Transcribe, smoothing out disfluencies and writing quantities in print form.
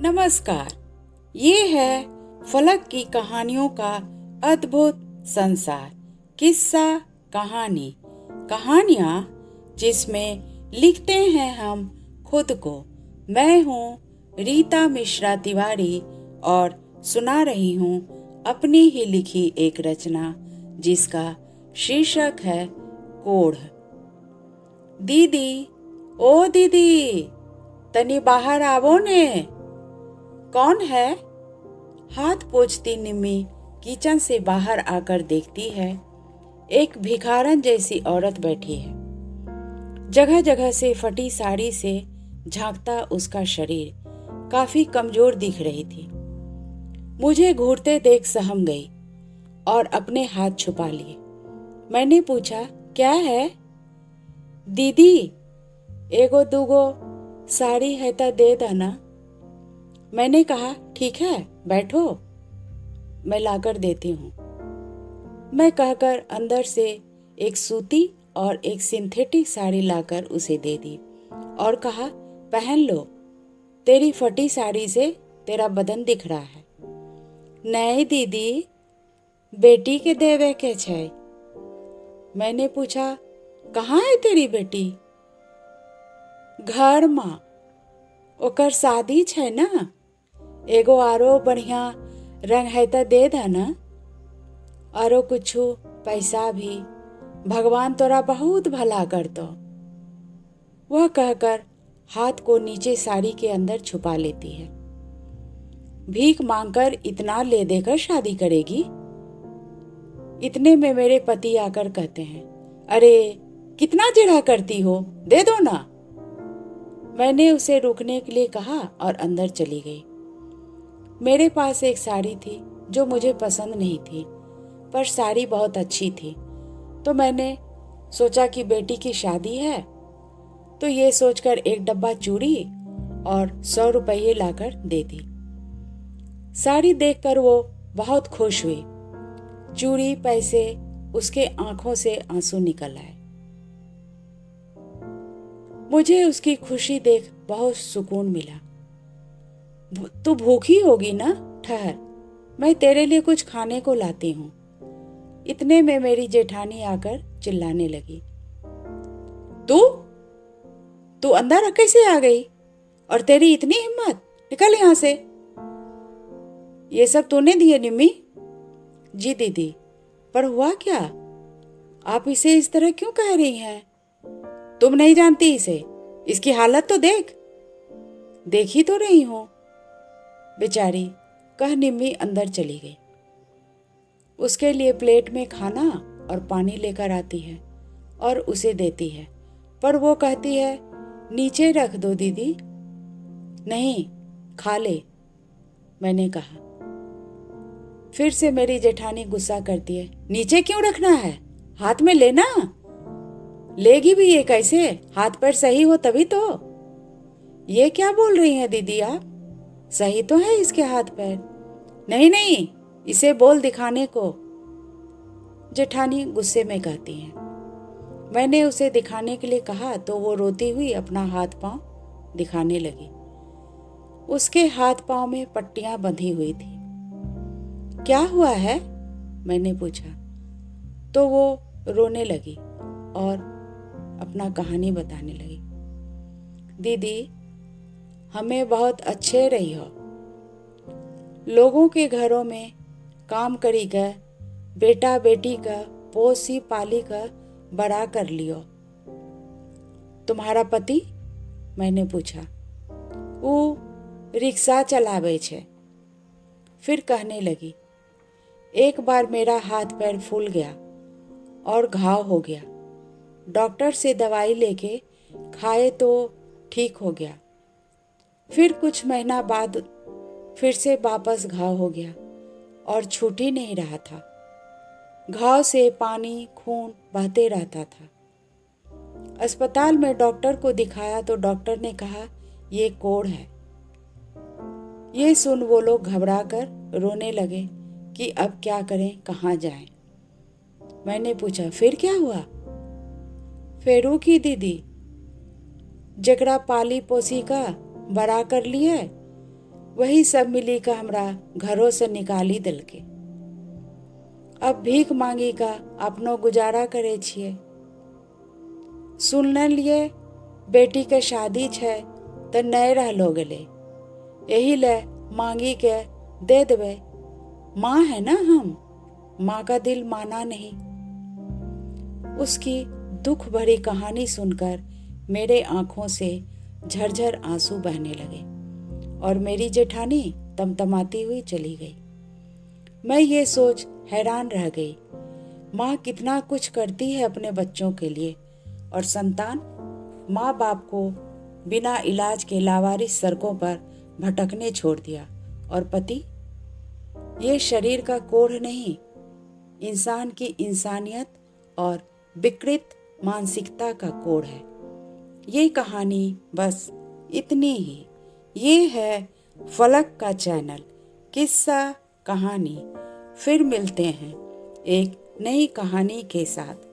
नमस्कार। ये है फलक की कहानियों का अद्भुत संसार। किस्सा कहानी, कहानियाँ जिसमें लिखते हैं हम खुद को। मैं हूँ रीता मिश्रा तिवारी और सुना रही हूँ अपनी ही लिखी एक रचना जिसका शीर्षक है कोढ़। दीदी, ओ दीदी, तनी बाहर आवो ने। कौन है? हाथ पोंछती निम्मी किचन से बाहर आकर देखती है, एक भिखारन जैसी औरत बैठी है। जगह जगह से फटी साड़ी से झांकता उसका शरीर काफी कमजोर दिख रही थी। मुझे घूरते देख सहम गई और अपने हाथ छुपा लिए। मैंने पूछा, क्या है? दीदी, एगो दूगो साड़ी है तो दे देना। मैंने कहा, ठीक है, बैठो, मैं लाकर देती हूँ। मैं कहकर अंदर से एक सूती और एक सिंथेटिक साड़ी लाकर उसे दे दी और कहा, पहन लो, तेरी फटी साड़ी से तेरा बदन दिख रहा है। नहीं दीदी, बेटी के देवे के छै। मैंने पूछा, कहाँ है तेरी बेटी? घर माँ, ओकर शादी छै ना। एगो आरो बढ़िया रंग है तो दे देना, आरो कुछू पैसा भी, भगवान तोरा बहुत भला कर दो। वह कहकर हाथ को नीचे साड़ी के अंदर छुपा लेती है। भीख मांगकर इतना ले देकर शादी करेगी? इतने में मेरे पति आकर कहते हैं, अरे कितना चिढ़ा करती हो, दे दो ना। मैंने उसे रुकने के लिए कहा और अंदर चली गई। मेरे पास एक साड़ी थी जो मुझे पसंद नहीं थी, पर साड़ी बहुत अच्छी थी। तो मैंने सोचा कि बेटी की शादी है, तो ये सोचकर एक डब्बा चूड़ी और 100 रुपये लाकर दे दी। साड़ी देखकर वो बहुत खुश हुई। चूड़ी, पैसे, उसके आंखों से आंसू निकल आए। मुझे उसकी खुशी देख बहुत सुकून मिला। तू भूखी होगी ना, ठहर, मैं तेरे लिए कुछ खाने को लाती हूँ। इतने में मेरी जेठानी आकर चिल्लाने लगी, तू तू अंदर कैसे आ गई? और तेरी इतनी हिम्मत, निकल यहाँ से। ये सब तूने दिए निम्मी? जी दीदी, पर हुआ क्या? आप इसे इस तरह क्यों कह रही हैं? तुम नहीं जानती इसे, इसकी हालत तो देख। देखी तो रही हूं, बेचारी, कह निम्मी अंदर चली गई। उसके लिए प्लेट में खाना और पानी लेकर आती है और उसे देती है, पर वो कहती है, नीचे रख दो दीदी। नहीं, खा ले, मैंने कहा। फिर से मेरी जेठानी गुस्सा करती है, नीचे क्यों रखना है, हाथ में लेना। लेगी भी ये कैसे? हाथ पैर सही हो तभी तो। ये क्या बोल रही हैं दीदी आप? सही तो है इसके हाथ पैर। नहीं नहीं, इसे बोल दिखाने को, जेठानी गुस्से में कहती है। मैंने उसे दिखाने के लिए कहा तो वो रोती हुई अपना हाथ पांव दिखाने लगी। उसके हाथ पांव में पट्टियां बंधी हुई थी। क्या हुआ है? मैंने पूछा तो वो रोने लगी और अपना कहानी बताने लगी। दीदी, हमें बहुत अच्छे रही हो, लोगों के घरों में काम करी कर, बेटा बेटी का पोसी पाली कर बड़ा कर लियो। तुम्हारा पति? मैंने पूछा। वो रिक्शा चलावे छे। फिर कहने लगी, एक बार मेरा हाथ पैर फूल गया और घाव हो गया। डॉक्टर से दवाई लेके खाए तो ठीक हो गया। फिर कुछ महीना बाद फिर से वापस घाव हो गया और छूट ही नहीं रहा था। घाव से पानी खून बहते रहता था। अस्पताल में डॉक्टर को दिखाया तो डॉक्टर ने कहा, ये कोढ़ है। ये सुन वो लोग घबरा कर रोने लगे कि अब क्या करें, कहाँ जाएं। मैंने पूछा, फिर क्या हुआ? फेरू की दीदी, जकरा पाली पोसी का बड़ा कर लिए, वही सब मिली का हमरा घरों से निकाली दिल के। अब भीख मांगी का अपनो गुजारा करे छिए। सुनने लिए बेटी के शादी छै तो नहीं रहलो गेले, यही ले मांगी के दे देवे। माँ है ना हम, माँ का दिल माना नहीं। उसकी दुख भरी कहानी सुनकर मेरे आंखों से झरझर आंसू बहने लगे और मेरी जेठानी तमतमाती हुई चली गई। मैं ये सोच हैरान रह गई, माँ कितना कुछ करती है अपने बच्चों के लिए, और संतान माँ बाप को बिना इलाज के लावारिस सड़कों पर भटकने छोड़ दिया। और पति, ये शरीर का कोढ़ नहीं, इंसान की इंसानियत और विकृत मानसिकता का कोढ़ है। ये कहानी बस इतनी ही। ये है फलक का चैनल, किस्सा कहानी। फिर मिलते हैं एक नई कहानी के साथ।